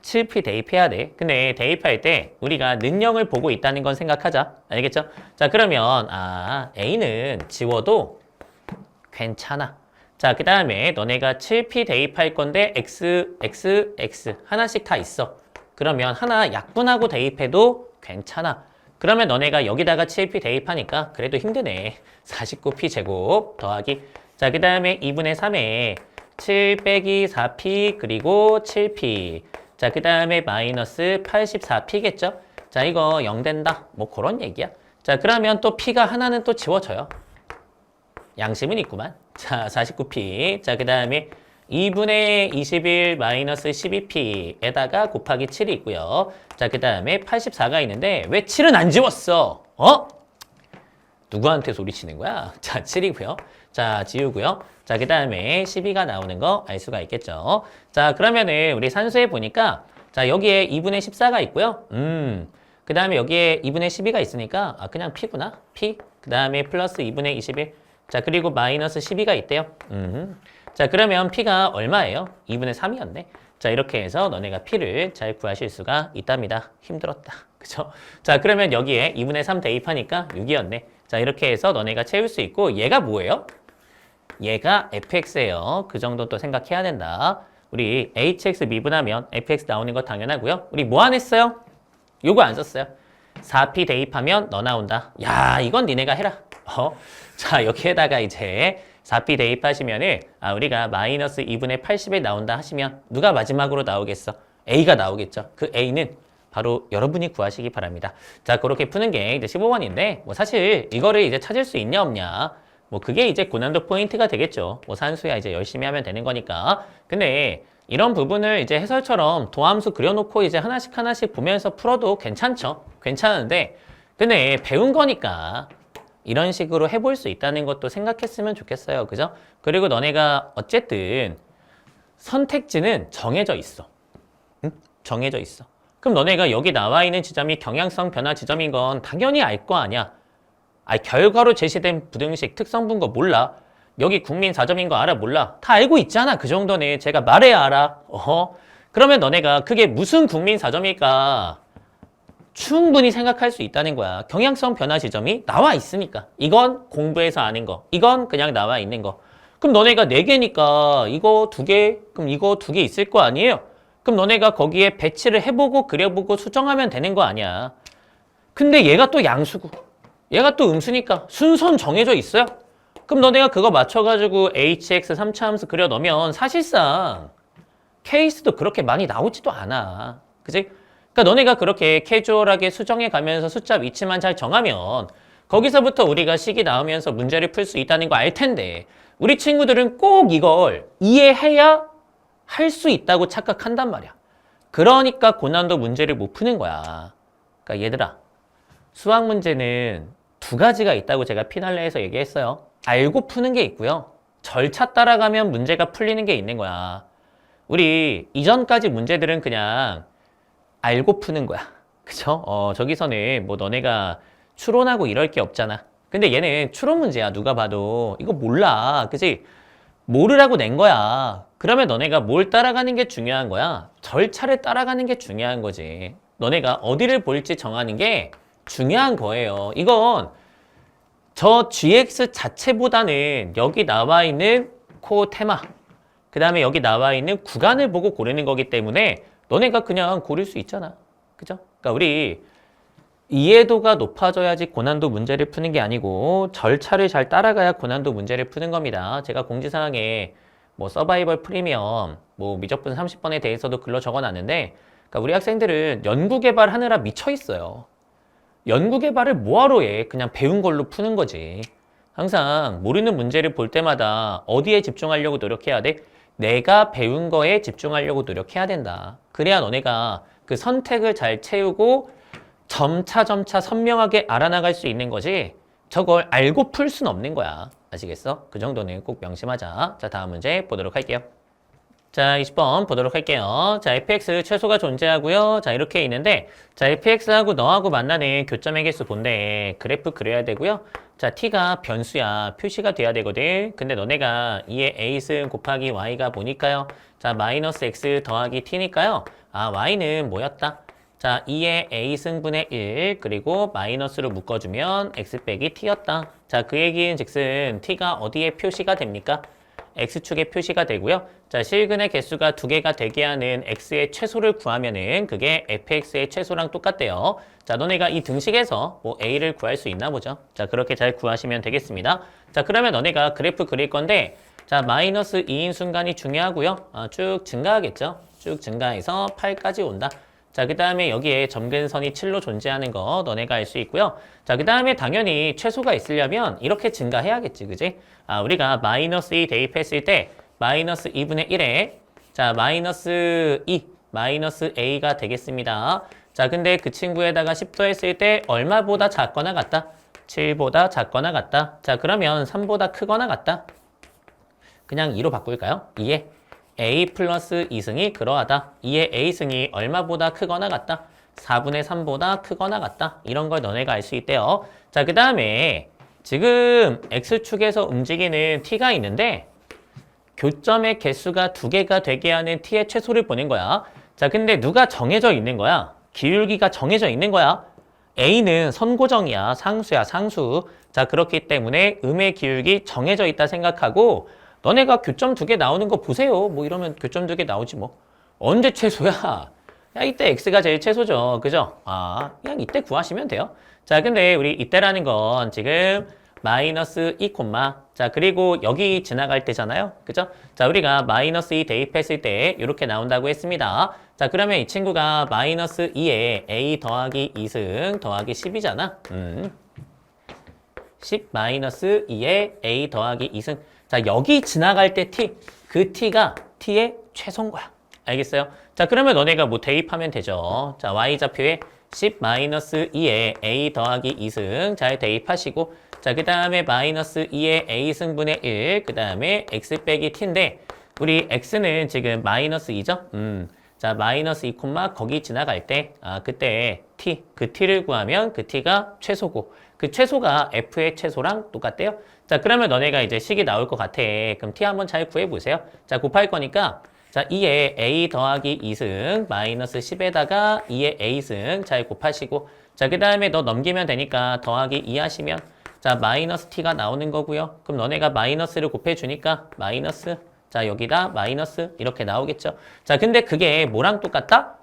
7p 대입해야 돼. 근데 대입할 때 우리가 능력을 보고 있다는 건 생각하자. 알겠죠? 자, 그러면 a는 지워도 괜찮아. 자, 그 다음에 너네가 7p 대입할 건데 x 하나씩 다 있어. 그러면 하나 약분하고 대입해도 괜찮아. 그러면 너네가 여기다가 7p 대입하니까 그래도 힘드네. 49p 제곱 더하기 자, 그 다음에 2분의 3에 7 빼기 4p 그리고 7p 자, 그 다음에 마이너스 84p겠죠? 자, 이거 0 된다. 뭐 그런 얘기야. 자, 그러면 또 p가 하나는 또 지워져요. 양심은 있구만. 자, 49p 자, 그 다음에 2분의 21 마이너스 12p에다가 곱하기 7이 있고요. 자, 그 다음에 84가 있는데 왜 7은 안 지웠어? 누구한테 소리치는 거야? 자, 7이고요. 자, 지우고요. 자, 그 다음에 12가 나오는 거 알 수가 있겠죠. 자, 그러면은 우리 산수해 보니까 자, 여기에 2분의 14가 있고요. 그 다음에 여기에 2분의 12가 있으니까 그냥 p구나. p. 그 다음에 플러스 2분의 21. 자, 그리고 마이너스 12가 있대요. 자, 그러면 p가 얼마예요? 2분의 3이었네. 자, 이렇게 해서 너네가 p를 잘 구하실 수가 있답니다. 힘들었다. 그죠? 자, 그러면 여기에 2분의 3 대입하니까 6이었네. 자, 이렇게 해서 너네가 채울 수 있고 얘가 뭐예요? 얘가 fx예요. 그 정도 또 생각해야 된다. 우리 hx 미분하면 fx 나오는 거 당연하고요. 우리 뭐 안 했어요? 요거 안 썼어요. 4p 대입하면 너 나온다. 야, 이건 니네가 해라. 자, 여기에다가 이제 4p 대입하시면은 우리가 마이너스 2분의 80이 나온다 하시면 누가 마지막으로 나오겠어? A가 나오겠죠. 그 A는 바로 여러분이 구하시기 바랍니다. 자, 그렇게 푸는 게 이제 15번인데 뭐 사실 이거를 이제 찾을 수 있냐 없냐 뭐 그게 이제 고난도 포인트가 되겠죠. 뭐 산수야 이제 열심히 하면 되는 거니까. 근데 이런 부분을 이제 해설처럼 도함수 그려놓고 이제 하나씩 하나씩 보면서 풀어도 괜찮죠. 괜찮은데 근데 배운 거니까 이런 식으로 해볼 수 있다는 것도 생각했으면 좋겠어요. 그죠? 그리고 너네가 어쨌든 선택지는 정해져 있어. 응? 정해져 있어. 그럼 너네가 여기 나와 있는 지점이 경향성 변화 지점인 건 당연히 알 거 아니야. 결과로 제시된 부등식 특성분 거 몰라. 여기 국민 4점인 거 알아? 몰라. 다 알고 있잖아. 그 정도는 제가 말해야 알아. 그러면 너네가 그게 무슨 국민 4점일까? 충분히 생각할 수 있다는 거야. 경향성 변화 지점이 나와 있으니까. 이건 공부해서 아는 거. 이건 그냥 나와 있는 거. 그럼 너네가 4개니까 이거 2개, 그럼 이거 2개 있을 거 아니에요? 그럼 너네가 거기에 배치를 해보고 그려보고 수정하면 되는 거 아니야. 근데 얘가 또 양수고 얘가 또 음수니까 순서는 정해져 있어요. 그럼 너네가 그거 맞춰가지고 hx 3차 함수 그려 넣으면 사실상 케이스도 그렇게 많이 나오지도 않아. 그치? 그러니까 너네가 그렇게 캐주얼하게 수정해 가면서 숫자 위치만 잘 정하면 거기서부터 우리가 식이 나오면서 문제를 풀 수 있다는 거 알 텐데 우리 친구들은 꼭 이걸 이해해야 할 수 있다고 착각한단 말이야. 그러니까 고난도 문제를 못 푸는 거야. 그러니까 얘들아, 수학 문제는 2가지가 있다고 제가 피날레에서 얘기했어요. 알고 푸는 게 있고요. 절차 따라가면 문제가 풀리는 게 있는 거야. 우리 이전까지 문제들은 그냥 알고 푸는 거야. 그쵸? 저기서는 뭐 너네가 추론하고 이럴 게 없잖아. 근데 얘는 추론 문제야. 누가 봐도. 이거 몰라. 그치? 모르라고 낸 거야. 그러면 너네가 뭘 따라가는 게 중요한 거야? 절차를 따라가는 게 중요한 거지. 너네가 어디를 볼지 정하는 게 중요한 거예요. 이건 저 GX 자체보다는 여기 나와 있는 코 테마, 그 다음에 여기 나와 있는 구간을 보고 고르는 거기 때문에 너네가 그냥 고를 수 있잖아. 그죠? 그러니까 우리 이해도가 높아져야지 고난도 문제를 푸는 게 아니고 절차를 잘 따라가야 고난도 문제를 푸는 겁니다. 제가 공지사항에 뭐 서바이벌 프리미엄, 뭐 미적분 30번에 대해서도 글로 적어놨는데 그러니까 우리 학생들은 연구개발하느라 미쳐있어요. 연구개발을 뭐하러 해? 그냥 배운 걸로 푸는 거지. 항상 모르는 문제를 볼 때마다 어디에 집중하려고 노력해야 돼? 내가 배운 거에 집중하려고 노력해야 된다. 그래야 너네가 그 선택을 잘 채우고 점차 선명하게 알아나갈 수 있는 거지. 저걸 알고 풀 수는 없는 거야. 아시겠어? 그 정도는 꼭 명심하자. 자, 다음 문제 보도록 할게요. 자, 20번 보도록 할게요. 자, fx 최소가 존재하고요. 자, 이렇게 있는데 자, fx하고 너하고 만나는 교점의 개수 본데 그래프 그려야 되고요. 자, t가 변수야. 표시가 돼야 되거든. 근데 너네가 2의 a승 곱하기 y가 보니까요. 자, 마이너스 x 더하기 t니까요. y는 뭐였다? 자, 2의 a승분의 1 그리고 마이너스로 묶어주면 x 빼기 t였다. 자, 그 얘기는 즉슨 t가 어디에 표시가 됩니까? x축에 표시가 되고요. 자, 실근의 개수가 2개가 되게 하는 x의 최소를 구하면은 그게 fx의 최소랑 똑같대요. 자, 너네가 이 등식에서 뭐 a를 구할 수 있나 보죠. 자, 그렇게 잘 구하시면 되겠습니다. 자, 그러면 너네가 그래프 그릴 건데 자, 마이너스 2인 순간이 중요하고요. 쭉 증가하겠죠. 쭉 증가해서 8까지 온다. 자, 그 다음에 여기에 점근선이 7로 존재하는 거 너네가 알 수 있고요. 자, 그 다음에 당연히 최소가 있으려면 이렇게 증가해야겠지, 그지? 우리가 마이너스 2 대입했을 때 마이너스 2분의 1에 자, 마이너스 2, 마이너스 a가 되겠습니다. 자, 근데 그 친구에다가 10도 했을 때 얼마보다 작거나 같다? 7보다 작거나 같다. 자, 그러면 3보다 크거나 같다? 그냥 2로 바꿀까요? 2에 a 플러스 2승이 그러하다. 2의 a승이 얼마보다 크거나 같다? 4분의 3보다 크거나 같다. 이런 걸 너네가 알 수 있대요. 자, 그 다음에 지금 x축에서 움직이는 t가 있는데 교점의 개수가 2개가 되게 하는 t의 최소를 보는 거야. 자, 근데 누가 정해져 있는 거야? 기울기가 정해져 있는 거야. a는 선고정이야. 상수야, 상수. 자, 그렇기 때문에 음의 기울기 정해져 있다 생각하고 너네가 교점 2개 나오는 거 보세요. 뭐 이러면 교점 2개 나오지 뭐. 언제 최소야? 야, 이때 x가 제일 최소죠. 그죠? 아, 그냥 이때 구하시면 돼요. 자, 근데 우리 이때라는 건 지금 마이너스 2 콤마. 자, 그리고 여기 지나갈 때잖아요. 그죠? 자, 우리가 마이너스 2 대입했을 때 이렇게 나온다고 했습니다. 자, 그러면 이 친구가 마이너스 2에 a 더하기 2승 더하기 10이잖아. 10 마이너스 2에 a 더하기 2승. 자, 여기 지나갈 때 t. 그 t가 t의 최소인 거야. 알겠어요? 자, 그러면 너네가 뭐 대입하면 되죠. 자, y좌표에 10 마이너스 2에 a 더하기 2승 잘 대입하시고, 자, 그 다음에 마이너스 2에 a승분의 1, 그 다음에 x 빼기 t인데, 우리 x는 지금 마이너스 2죠? 자, 마이너스 2 콤마 거기 지나갈 때, 그때 t, 그 t를 구하면 그 t가 최소고, 그 최소가 f의 최소랑 똑같대요. 자, 그러면 너네가 이제 식이 나올 것 같아. 그럼 t 한번 잘 구해보세요. 자, 곱할 거니까, 자, 2에 a 더하기 2승 마이너스 10에다가 2에 a승 잘 곱하시고, 자, 그 다음에 너 넘기면 되니까 더하기 2 하시면, 자, 마이너스 t가 나오는 거고요. 그럼 너네가 마이너스를 곱해주니까 마이너스, 자, 여기다 마이너스 이렇게 나오겠죠. 자, 근데 그게 뭐랑 똑같다?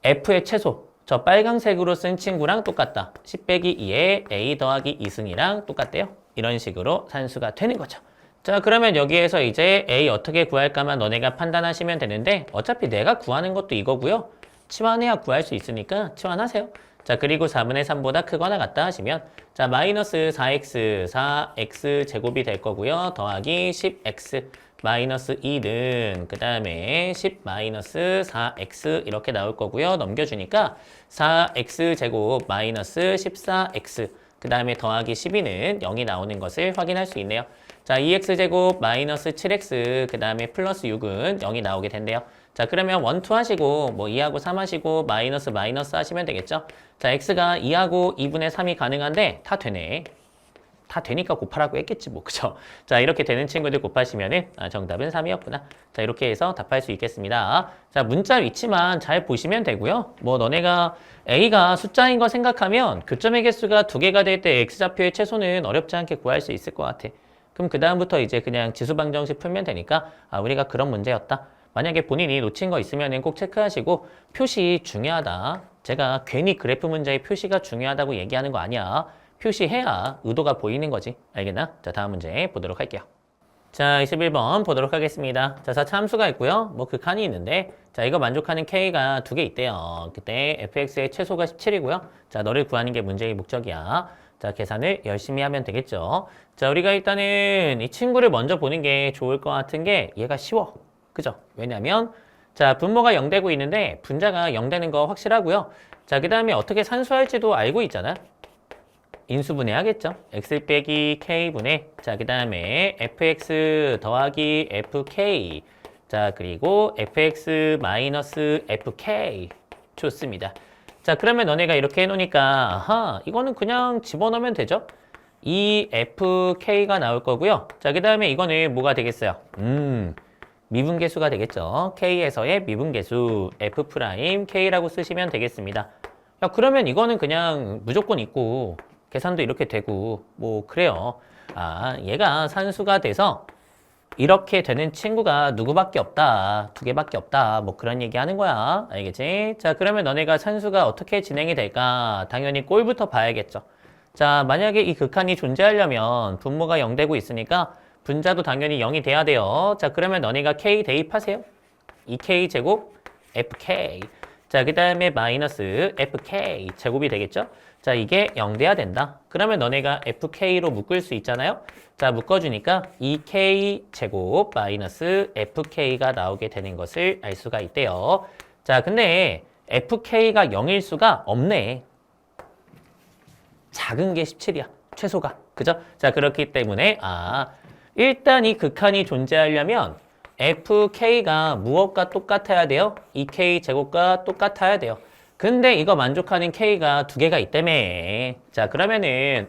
f의 최소. 저 빨강색으로 쓴 친구랑 똑같다. 10 빼기 2에 a 더하기 2승이랑 똑같대요. 이런 식으로 산수가 되는 거죠. 자, 그러면 여기에서 이제 a 어떻게 구할까만 너네가 판단하시면 되는데, 어차피 내가 구하는 것도 이거고요. 치환해야 구할 수 있으니까 치환하세요. 자, 그리고 4분의 3보다 크거나 같다 하시면, 자, 마이너스 4x, 4x 제곱이 될 거고요. 더하기 10x 마이너스 2는 그 다음에 10 마이너스 4x 이렇게 나올 거고요. 넘겨주니까 4x 제곱 마이너스 14x 그 다음에 더하기 12는 0이 나오는 것을 확인할 수 있네요. 자, 2x제곱 마이너스 7x 그 다음에 플러스 6은 0이 나오게 된대요. 자, 그러면 1, 2 하시고 뭐 2하고 3 하시고 마이너스 마이너스 하시면 되겠죠. 자, x가 2하고 2분의 3이 가능한데 다 되네. 다 되니까 곱하라고 했겠지 뭐, 그죠? 자, 이렇게 되는 친구들 곱하시면은 정답은 3이었구나. 자, 이렇게 해서 답할 수 있겠습니다. 자, 문자 위치만 잘 보시면 되고요. 뭐 너네가 a가 숫자인 거 생각하면 교점의 개수가 2개가 될 때 x좌표의 최소는 어렵지 않게 구할 수 있을 것 같아. 그럼 그 다음부터 이제 그냥 지수방정식 풀면 되니까 우리가 그런 문제였다. 만약에 본인이 놓친 거 있으면 꼭 체크하시고 표시 중요하다. 제가 괜히 그래프 문제의 표시가 중요하다고 얘기하는 거 아니야. 표시해야 의도가 보이는 거지. 알겠나? 자, 다음 문제 보도록 할게요. 자, 21번 보도록 하겠습니다. 자, 4차 함수가 있고요. 뭐 극한이 있는데, 자, 이거 만족하는 k가 2개 있대요. 그때 fx의 최소가 17이고요. 자, 너를 구하는 게 문제의 목적이야. 자, 계산을 열심히 하면 되겠죠. 자, 우리가 일단은 이 친구를 먼저 보는 게 좋을 것 같은 게 얘가 쉬워. 그죠? 왜냐면 자, 분모가 0 되고 있는데 분자가 0 되는 거 확실하고요. 자, 그 다음에 어떻게 산수할지도 알고 있잖아. 인수분해하겠죠. x 빼기 k분의 자, 그 다음에 fx 더하기 fk 자, 그리고 fx 마이너스 fk 좋습니다. 자, 그러면 너네가 이렇게 해놓으니까 아하, 이거는 그냥 집어넣으면 되죠. 이 fk가 나올 거고요. 자, 그 다음에 이거는 뭐가 되겠어요? 미분계수가 되겠죠. k에서의 미분계수 f'k라고 쓰시면 되겠습니다. 야, 그러면 이거는 그냥 무조건 있고 계산도 이렇게 되고 뭐 그래요. 얘가 산수가 돼서 이렇게 되는 친구가 누구밖에 없다. 2개밖에 없다. 뭐 그런 얘기 하는 거야. 알겠지? 자, 그러면 너네가 산수가 어떻게 진행이 될까? 당연히 꼴부터 봐야겠죠. 자, 만약에 이 극한이 존재하려면 분모가 0 되고 있으니까 분자도 당연히 0이 돼야 돼요. 자, 그러면 너네가 k 대입하세요. 2k 제곱 fk. 자, 그 다음에 마이너스 fk 제곱이 되겠죠? 자, 이게 0 돼야 된다. 그러면 너네가 fk로 묶을 수 있잖아요. 자, 묶어주니까 2k 제곱 마이너스 fk가 나오게 되는 것을 알 수가 있대요. 자, 근데 fk가 0일 수가 없네. 작은 게 17이야. 최소가. 그죠? 자, 그렇기 때문에 일단 이 극한이 존재하려면 fk가 무엇과 똑같아야 돼요? 2k 제곱과 똑같아야 돼요. 근데 이거 만족하는 k가 2개가 있다며. 자, 그러면은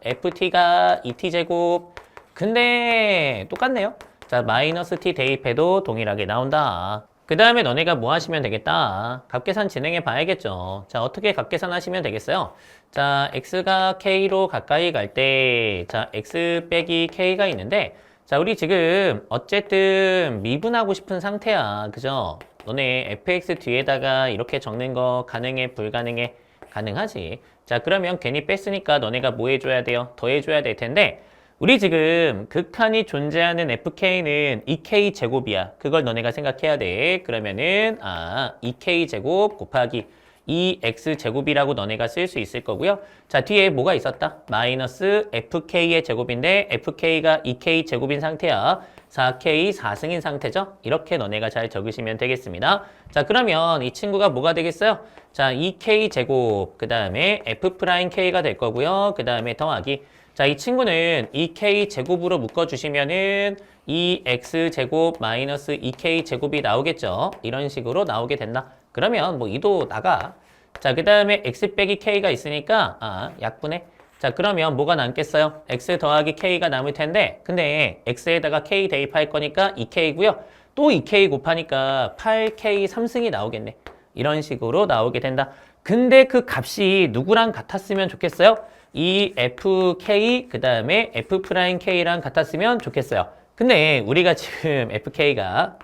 ft가 2t 제곱. 근데 똑같네요. 자, 마이너스 t 대입해도 동일하게 나온다. 그 다음에 너네가 뭐 하시면 되겠다. 값계산 진행해 봐야겠죠. 자, 어떻게 값계산 하시면 되겠어요? 자, x가 k로 가까이 갈 때, 자, x 빼기 k가 있는데, 자, 우리 지금 어쨌든 미분하고 싶은 상태야. 그죠? 너네 fx 뒤에다가 이렇게 적는 거 가능해, 불가능해? 가능하지. 자, 그러면 괜히 뺐으니까 너네가 뭐 해줘야 돼요? 더 해줘야 될 텐데 우리 지금 극한이 존재하는 fk는 2k 제곱이야. 그걸 너네가 생각해야 돼. 그러면은 2k 제곱 곱하기 2x 제곱이라고 너네가 쓸 수 있을 거고요. 자, 뒤에 뭐가 있었다? 마이너스 fk의 제곱인데 fk가 2k 제곱인 상태야. 4k 4승인 상태죠? 이렇게 너네가 잘 적으시면 되겠습니다. 자, 그러면 이 친구가 뭐가 되겠어요? 자, 2k 제곱, 그 다음에 f'k가 될 거고요. 그 다음에 더하기. 자, 이 친구는 2k 제곱으로 묶어주시면은 2x 제곱 마이너스 2k 제곱이 나오겠죠? 이런 식으로 나오게 된다. 그러면 뭐 2도 나가. 자, 그 다음에 x 빼기 k가 있으니까 약분해. 자, 그러면 뭐가 남겠어요? x 더하기 k가 남을 텐데 근데 x에다가 k 대입할 거니까 2k고요. 또 2k 곱하니까 8k 3승이 나오겠네. 이런 식으로 나오게 된다. 근데 그 값이 누구랑 같았으면 좋겠어요? 이 fk 그 다음에 f'k랑 같았으면 좋겠어요. 근데 우리가 지금 fk가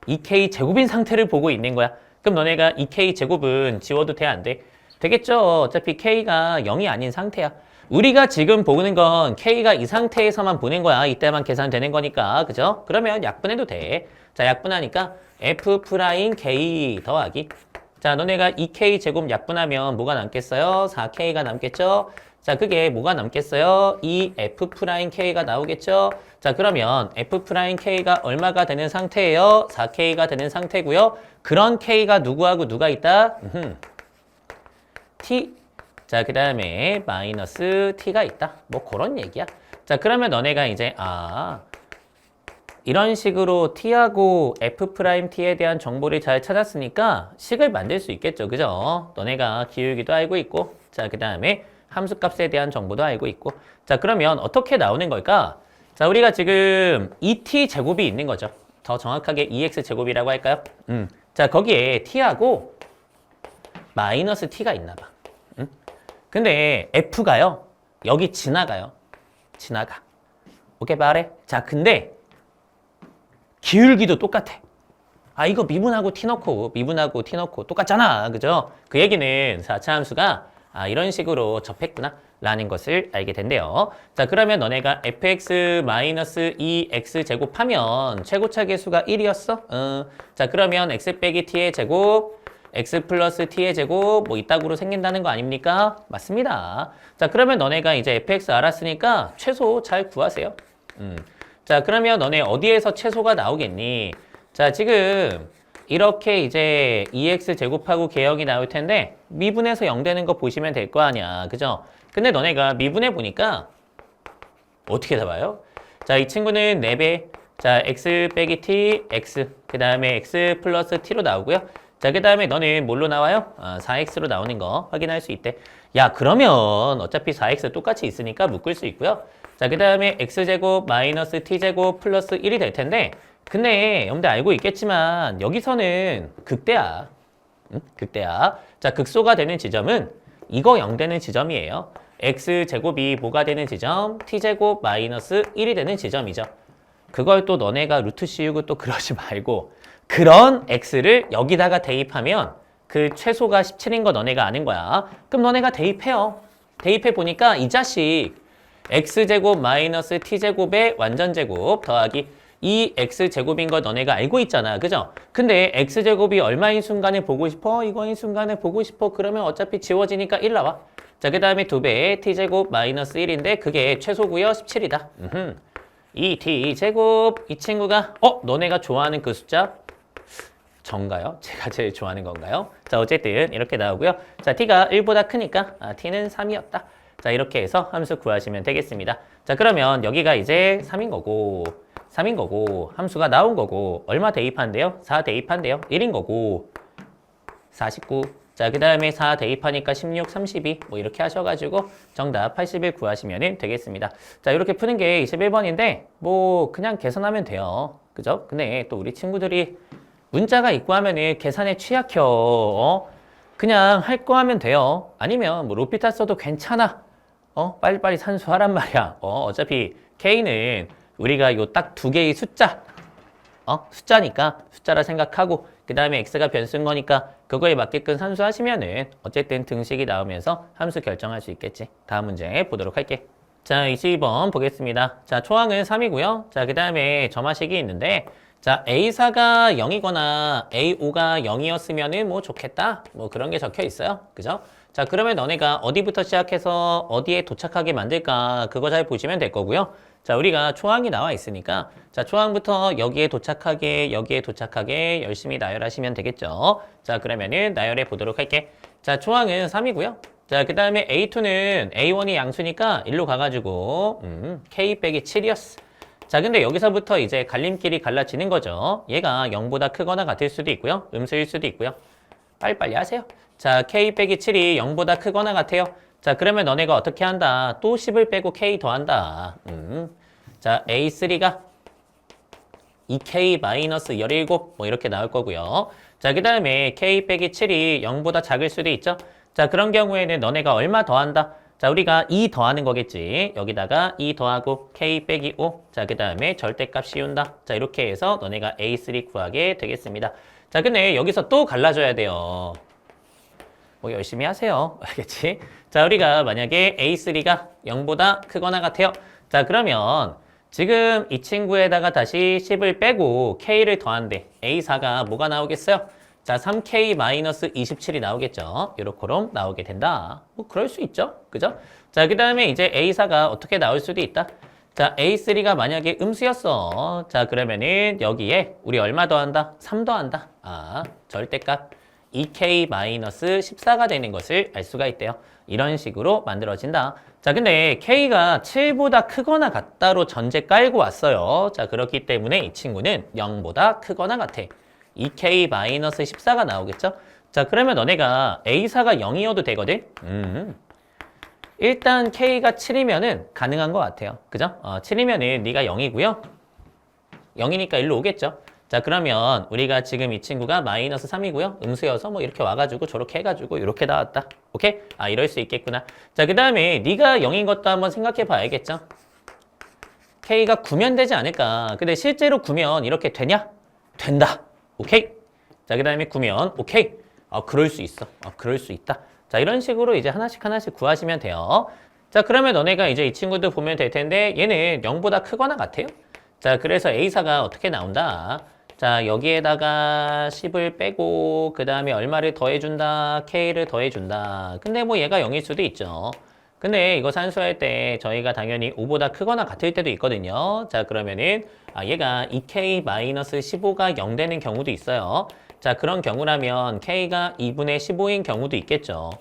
2k 제곱인 상태를 보고 있는 거야. 그럼 너네가 2k 제곱은 지워도 돼, 안 돼? 되겠죠. 어차피 k가 0이 아닌 상태야. 우리가 지금 보는 건 k가 이 상태에서만 보는 거야. 이때만 계산되는 거니까. 그죠? 그러면 약분해도 돼. 자, 약분하니까 f'k 더하기. 자, 너네가 2k 제곱 약분하면 뭐가 남겠어요? 4k가 남겠죠? 자, 그게 뭐가 남겠어요? 이 f'k가 나오겠죠? 자, 그러면 f'k가 얼마가 되는 상태예요? 4k가 되는 상태고요. 그런 k가 누구하고 누가 있다? t. 자, 그 다음에 마이너스 t가 있다. 뭐 그런 얘기야. 자, 그러면 너네가 이제 이런 식으로 t하고 f't에 대한 정보를 잘 찾았으니까 식을 만들 수 있겠죠. 그죠? 너네가 기울기도 알고 있고 자, 그 다음에 함수값에 대한 정보도 알고 있고 자, 그러면 어떻게 나오는 걸까? 자, 우리가 지금 2t 제곱이 있는 거죠. 더 정확하게 2x 제곱이라고 할까요? 자, 거기에 t하고 마이너스 t가 있나 봐. 근데 f가요. 여기 지나가요. 지나가. 오케이, 말해. 자, 근데 기울기도 똑같아. 이거 미분하고 t 넣고 똑같잖아. 그죠? 그 얘기는 4차 함수가 이런 식으로 접했구나 라는 것을 알게 된대요. 자, 그러면 너네가 fx-2x 제곱하면 최고차 계수가 1이었어? 자, 그러면 x 빼기 t의 제곱 x 플러스 t의 제곱 뭐 이따구로 생긴다는 거 아닙니까? 맞습니다. 자, 그러면 너네가 이제 fx 알았으니까 최소 잘 구하세요. 자, 그러면 너네 어디에서 최소가 나오겠니? 자, 지금 이렇게 이제 2x 제곱하고 개형이 나올 텐데 미분해서 0 되는 거 보시면 될 거 아니야. 그죠? 근데 너네가 미분해 보니까 어떻게 잡아요? 자, 이 친구는 4배. 자, x 빼기 t, x. 그 다음에 x 플러스 t로 나오고요. 자, 그 다음에 너는 뭘로 나와요? 4x로 나오는 거 확인할 수 있대. 야, 그러면 어차피 4x 똑같이 있으니까 묶을 수 있고요. 자, 그 다음에 x제곱 마이너스 t제곱 플러스 1이 될 텐데 근데 여러분들 알고 있겠지만 여기서는 극대야. 극대야. 자, 극소가 되는 지점은 이거 0 되는 지점이에요. x제곱이 뭐가 되는 지점? t제곱 마이너스 1이 되는 지점이죠. 그걸 또 너네가 루트 씌우고 또 그러지 말고 그런 x를 여기다가 대입하면 그 최소가 17인 거 너네가 아는 거야. 그럼 너네가 대입해요. 대입해 보니까 이 자식 x제곱 마이너스 t제곱의 완전제곱 더하기 2x제곱인 거 너네가 알고 있잖아. 그죠? 근데 x제곱이 얼마인 순간에 보고 싶어? 이거인 순간에 보고 싶어? 그러면 어차피 지워지니까 1 나와. 자, 그 다음에 2배 t제곱 마이너스 1인데 그게 최소고요. 17이다. 이 t제곱 이 친구가 너네가 좋아하는 그 숫자? 전가요? 제가 제일 좋아하는 건가요? 자, 어쨌든 이렇게 나오고요. 자, t가 1보다 크니까 t는 3이었다. 자, 이렇게 해서 함수 구하시면 되겠습니다. 자, 그러면 여기가 이제 3인 거고 함수가 나온 거고 얼마 대입한대요? 4 대입한대요. 1인 거고 49. 자, 그 다음에 4 대입하니까 16, 32 뭐 이렇게 하셔가지고 정답 81 구하시면 되겠습니다. 자, 이렇게 푸는 게 21번인데 뭐 그냥 계산하면 돼요. 그죠? 근데 또 우리 친구들이 문자가 있고 하면은 계산에 취약혀. 그냥 할 거 하면 돼요. 아니면 뭐 로피타 써도 괜찮아. 빨리빨리 산수하란 말이야. 어차피 K는 우리가 요 딱 2개의 숫자. 숫자니까 숫자라 생각하고 그 다음에 x가 변수인 거니까 그거에 맞게끔 산수하시면은 어쨌든 등식이 나오면서 함수 결정할 수 있겠지. 다음 문제 보도록 할게. 자, 22번 보겠습니다. 자, 초항은 3이고요. 자, 그 다음에 점화식이 있는데 자, A4가 0이거나 A5가 0이었으면은 뭐 좋겠다. 뭐 그런 게 적혀 있어요. 그죠? 자, 그러면 너네가 어디부터 시작해서 어디에 도착하게 만들까? 그거 잘 보시면 될 거고요. 자, 우리가 초항이 나와 있으니까 자, 초항부터 여기에 도착하게 열심히 나열하시면 되겠죠. 자, 그러면은 나열해 보도록 할게. 자, 초항은 3이고요. 자, 그 다음에 A2는 A1이 양수니까 일로 가가지고 K 빼기 7이었어. 자, 근데 여기서부터 이제 갈림길이 갈라지는 거죠. 얘가 0보다 크거나 같을 수도 있고요. 음수일 수도 있고요. 빨리빨리 하세요. 자, K 빼기 7이 0보다 크거나 같아요. 자, 그러면 너네가 어떻게 한다? 또 10을 빼고 K 더한다. 자, A3가 2K 마이너스 17 뭐 이렇게 나올 거고요. 자, 그 다음에 K 빼기 7이 0보다 작을 수도 있죠. 자, 그런 경우에는 너네가 얼마 더한다? 자, 우리가 2 더하는 거겠지. 여기다가 2 더하고 K 빼기 5. 자, 그 다음에 절대값 씌운다. 자, 이렇게 해서 너네가 A3 구하게 되겠습니다. 자, 근데 여기서 또 갈라줘야 돼요. 뭐 열심히 하세요. 알겠지? 자, 우리가 만약에 A3가 0보다 크거나 같아요. 자, 그러면 지금 이 친구에다가 다시 10을 빼고 K를 더한대. A4가 뭐가 나오겠어요? 자, 3K-27이 나오겠죠. 요렇게럼 나오게 된다. 뭐 그럴 수 있죠. 그죠? 자, 그 다음에 이제 A4가 어떻게 나올 수도 있다. 자, A3가 만약에 음수였어. 자, 그러면은 여기에 우리 얼마 더한다? 3 더한다. 아, 절대값 2K-14가 되는 것을 알 수가 있대요. 이런 식으로 만들어진다. 자, 근데 K가 7보다 크거나 같다로 전제 깔고 왔어요. 자, 그렇기 때문에 이 친구는 0보다 크거나 같아. 2K-14가 나오겠죠? 자, 그러면 너네가 A4가 0이어도 되거든? 일단 K가 7이면은 가능한 것 같아요. 그죠? 7이면은 네가 0이고요. 0이니까 일로 오겠죠? 자, 그러면 우리가 지금 이 친구가 마이너스 3이고요. 음수여서 뭐 이렇게 와가지고 저렇게 해가지고 이렇게 나왔다. 오케이? 아, 이럴 수 있겠구나. 자, 그 다음에 네가 0인 것도 한번 생각해 봐야겠죠? K가 9면 되지 않을까? 근데 실제로 9면 이렇게 되냐? 된다. 오케이? 자, 그 다음에 9면 오케이? 그럴 수 있어. 그럴 수 있다. 자, 이런 식으로 이제 하나씩 구하시면 돼요. 자, 그러면 너네가 이제 이 친구들 보면 될 텐데 얘는 0보다 크거나 같아요. 자, 그래서 A4가 어떻게 나온다? 자, 여기에다가 10을 빼고 그 다음에 얼마를 더해준다? K를 더해준다. 근데 뭐 얘가 0일 수도 있죠. 근데 이거 산수할 때 저희가 당연히 5보다 크거나 같을 때도 있거든요. 자, 그러면은 얘가 2K-15가 0 되는 경우도 있어요. 자, 그런 경우라면 K가 2분의 15인 경우도 있겠죠.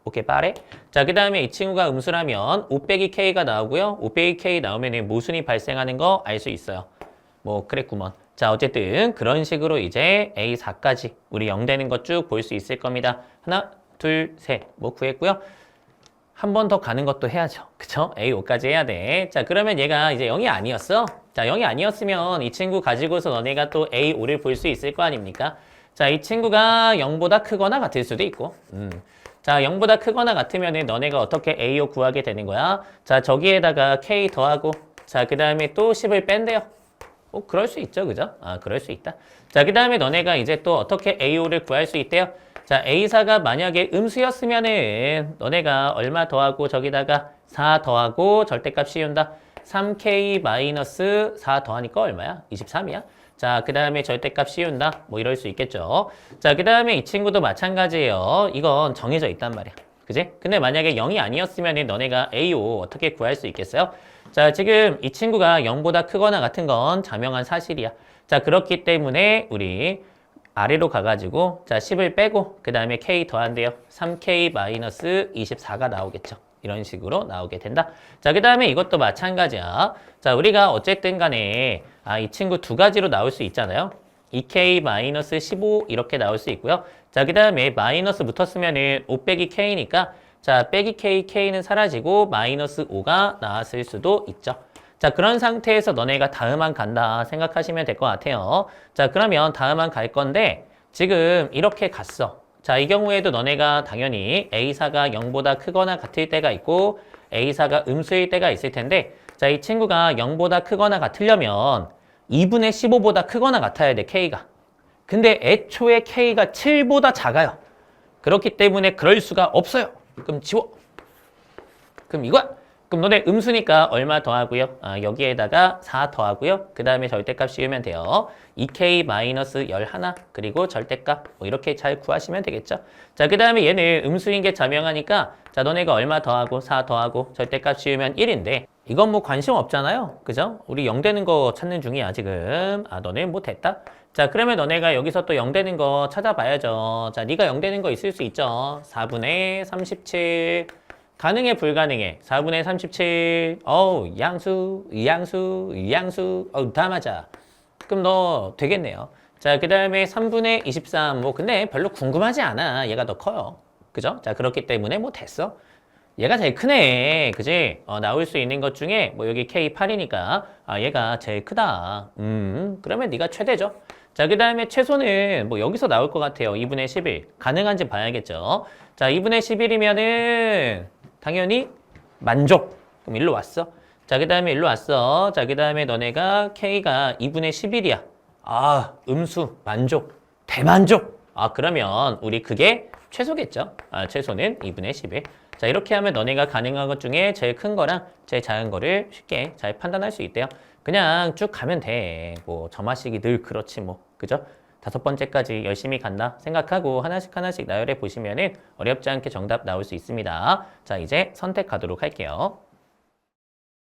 오케이, 빠래? 자, 그 다음에 이 친구가 음수라면 5 빼기 K가 나오고요. 5 빼기 K 나오면은 모순이 발생하는 거 알 수 있어요. 뭐 그랬구먼. 자, 어쨌든 그런 식으로 이제 A4까지 우리 0 되는 것 쭉 볼 수 있을 겁니다. 하나, 둘, 셋. 뭐 구했고요. 한 번 더 가는 것도 해야죠. 그쵸? A5까지 해야 돼. 자, 그러면 얘가 이제 0이 아니었어. 자, 0이 아니었으면 이 친구 가지고서 너네가 또 A5를 볼 수 있을 거 아닙니까? 자, 이 친구가 0보다 크거나 같을 수도 있고. 자, 0보다 크거나 같으면은 너네가 어떻게 A5 구하게 되는 거야? 자, 저기에다가 K 더하고 자, 그 다음에 또 10을 뺀대요. 그럴 수 있죠. 그죠? 그럴 수 있다. 자, 그 다음에 너네가 이제 또 어떻게 A5를 구할 수 있대요? 자, A4가 만약에 음수였으면은 너네가 얼마 더하고 저기다가 4 더하고 절대값 씌운다. 3K-4 더하니까 얼마야? 23이야? 자, 그 다음에 절대값 씌운다. 뭐 이럴 수 있겠죠. 자, 그 다음에 이 친구도 마찬가지예요. 이건 정해져 있단 말이야. 그지? 근데 만약에 0이 아니었으면 너네가 A5 어떻게 구할 수 있겠어요? 자, 지금 이 친구가 0보다 크거나 같은 건 자명한 사실이야. 자, 그렇기 때문에 우리 아래로 가가지고 자 10을 빼고 그 다음에 K 더한대요. 3K-24가 나오겠죠. 이런 식으로 나오게 된다. 자, 그 다음에 이것도 마찬가지야. 자, 우리가 어쨌든 간에 이 친구 두 가지로 나올 수 있잖아요. 2K-15 이렇게 나올 수 있고요. 자, 그 다음에 마이너스 붙었으면은 5 빼기 K니까 자, 빼기 K, K는 사라지고 마이너스 5가 나왔을 수도 있죠. 자, 그런 상태에서 너네가 다음항 간다 생각하시면 될 것 같아요. 자, 그러면 다음항 갈 건데 지금 이렇게 갔어. 자, 이 경우에도 너네가 당연히 A4가 0보다 크거나 같을 때가 있고 A4가 음수일 때가 있을 텐데 자, 이 친구가 0보다 크거나 같으려면 2분의 15보다 크거나 같아야 돼, K가. 근데 애초에 K가 7보다 작아요. 그렇기 때문에 그럴 수가 없어요. 그럼 지워. 그럼 이거야. 그럼 너네 음수니까 얼마 더하고요? 여기에다가 4 더하고요. 그 다음에 절대값 씌우면 돼요. 2K-11 그리고 절대값 뭐 이렇게 잘 구하시면 되겠죠. 자, 그 다음에 얘는 음수인 게 자명하니까 자, 너네가 얼마 더하고 4 더하고 절대값 씌우면 1인데 이건 뭐 관심 없잖아요. 그죠? 우리 0 되는 거 찾는 중이야 지금. 너네 뭐 됐다? 자, 그러면 너네가 여기서 또 0 되는 거 찾아봐야죠. 자, 네가 0 되는 거 있을 수 있죠. 4분의 37 가능해 불가능해? 4분의 37 양수 다 맞아. 그럼 너 되겠네요. 자, 그 다음에 3분의 23 뭐 근데 별로 궁금하지 않아. 얘가 더 커요. 그죠? 자, 그렇기 때문에 뭐 됐어. 얘가 제일 크네. 그지? 나올 수 있는 것 중에 뭐 여기 K8이니까 얘가 제일 크다. 그러면 네가 최대죠. 자, 그 다음에 최소는 뭐 여기서 나올 것 같아요. 2분의 11. 가능한지 봐야겠죠. 자, 2분의 11이면은 당연히 만족. 그럼 일로 왔어. 자, 그 다음에 일로 왔어. 자, 그 다음에 너네가 K가 2분의 11이야. 음수, 만족, 대만족. 그러면 우리 그게 최소겠죠. 최소는 2분의 11. 자, 이렇게 하면 너네가 가능한 것 중에 제일 큰 거랑 제일 작은 거를 쉽게 잘 판단할 수 있대요. 그냥 쭉 가면 돼. 뭐 점화식이 늘 그렇지 뭐. 그죠? 5번째까지 열심히 간다 생각하고 하나씩 하나씩 나열해 보시면은 어렵지 않게 정답 나올 수 있습니다. 자, 이제 선택하도록 할게요.